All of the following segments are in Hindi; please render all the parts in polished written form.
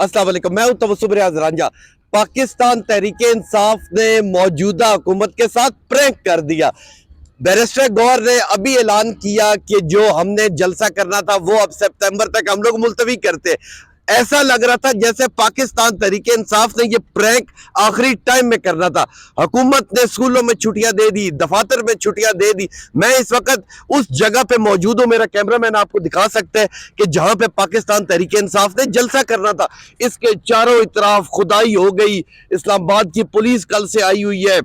अस्सलाम वालेकुम, मैं हूं तवस्सुम रियाज रांझा। पाकिस्तान तहरीके इंसाफ ने मौजूदा हुकूमत के साथ प्रैंक कर दिया। बैरिस्टर गौर ने अभी ऐलान किया कि जो हमने जलसा करना था वो अब सितंबर तक हम लोग मुलतवी करते। ऐसा लग रहा था जैसे पाकिस्तान तहरीके इंसाफ ने ये प्रैंक आखिरी टाइम में करना था। हुकूमत ने स्कूलों में छुट्टियां दे दी, दफातर में छुट्टियां दे दी। मैं इस वक्त उस जगह पे मौजूद हूं, मेरा कैमरामैन आपको दिखा सकते हैं कि जहां पे पाकिस्तान तहरीके इंसाफ ने जलसा करना था। इसके चारों तरफ खुदाई हो गई। इस्लामाबाद की पुलिस कल से आई हुई है,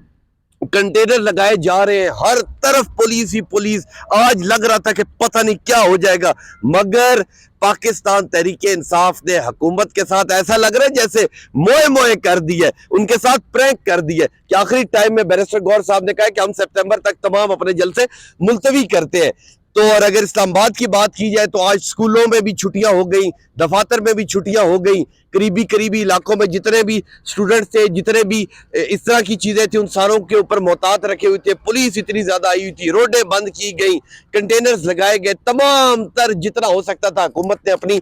कंटेनर लगाए जा रहे हैं, हर तरफ पुलिस ही पुलिस। आज लग रहा था कि पता नहीं क्या हो जाएगा, मगर पाकिस्तान तहरीके इंसाफ ने हुकूमत के साथ ऐसा लग रहा है जैसे मोए मोए कर दी है, उनके साथ प्रैंक कर दी है कि आखिरी टाइम में बैरिस्टर गौर साहब ने कहा कि हम सितंबर तक तमाम अपने जलसे मुलतवी करते हैं। तो और अगर इस्लामाबाद की बात की जाए तो आज स्कूलों में भी छुट्टियां हो गई, दफातर में भी छुट्टियां हो गई। करीबी इलाकों में जितने भी स्टूडेंट्स थे, जितने भी इस तरह की चीजें थी, उन सारों के ऊपर मोहतात रखे हुए थे। पुलिस इतनी ज्यादा आई हुई थी, रोडें बंद की गई, कंटेनर्स लगाए गए, तमाम तर जितना हो सकता था हुकूमत ने अपनी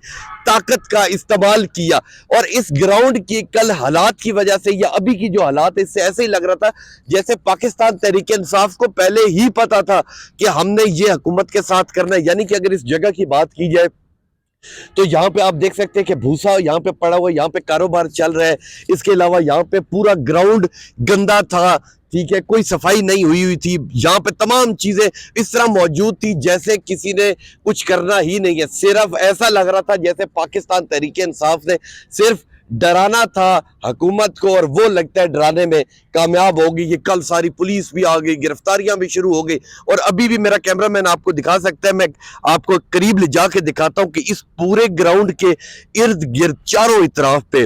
ताकत का इस्तेमाल किया। और इस ग्राउंड की कल हालात की वजह से या अभी की जो हालात है, इससे ऐसे ही लग रहा था जैसे पाकिस्तान तहरीके इंसाफ को पहले ही पता था कि हमने ये हुकूमत के साथ करना है। यानी कि अगर इस जगह की बात की जाए तो यहाँ पे आप देख सकते हैं कि भूसा यहाँ पे पड़ा हुआ है, यहाँ पे कारोबार चल रहा है। इसके अलावा यहाँ पे पूरा ग्राउंड गंदा था, ठीक है, कोई सफाई नहीं हुई थी। यहाँ पे तमाम चीजें इस तरह मौजूद थी जैसे किसी ने कुछ करना ही नहीं है। सिर्फ ऐसा लग रहा था जैसे पाकिस्तान तहरीके इंसाफ ने सिर्फ डराना था हुकूमत को, और वो लगता है डराने में कामयाब होगी। ये कल सारी पुलिस भी आ गई, गिरफ्तारियां भी शुरू हो गई। और अभी भी मेरा कैमरामैन आपको दिखा सकता है, मैं आपको करीब ले जाके दिखाता हूं कि इस पूरे ग्राउंड के इर्द गिर्द चारों तरफ पे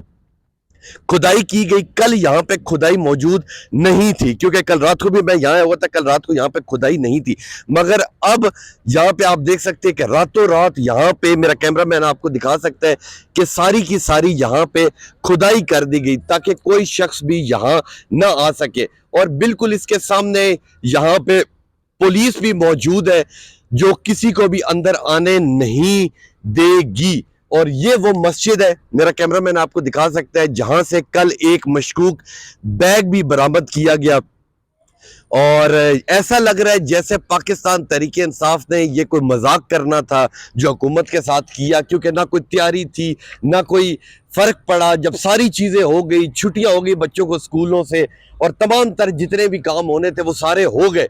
खुदाई की गई। कल यहाँ पे खुदाई मौजूद नहीं थी क्योंकि कल रात को भी मैं यहाँ हुआ था, कल रात को यहाँ पे खुदाई नहीं थी। मगर अब यहाँ पे आप देख सकते हैं कि रातों रात यहाँ पे मेरा कैमरामैन आपको दिखा सकता है कि सारी की सारी यहाँ पे खुदाई कर दी गई ताकि कोई शख्स भी यहाँ ना आ सके। और बिल्कुल इसके सामने यहाँ पे पुलिस भी मौजूद है जो किसी को भी अंदर आने नहीं देगी। और ये वो मस्जिद है, मेरा कैमरामैन आपको दिखा सकता है, जहां से कल एक मशकूक बैग भी बरामद किया गया। और ऐसा लग रहा है जैसे पाकिस्तान तहरीके इंसाफ ने ये कोई मजाक करना था जो हुकूमत के साथ किया, क्योंकि ना कोई तैयारी थी, ना कोई फर्क पड़ा। जब सारी चीजें हो गई, छुट्टियां हो गई बच्चों को स्कूलों से, और तमाम तर जितने भी काम होने थे वो सारे हो गए,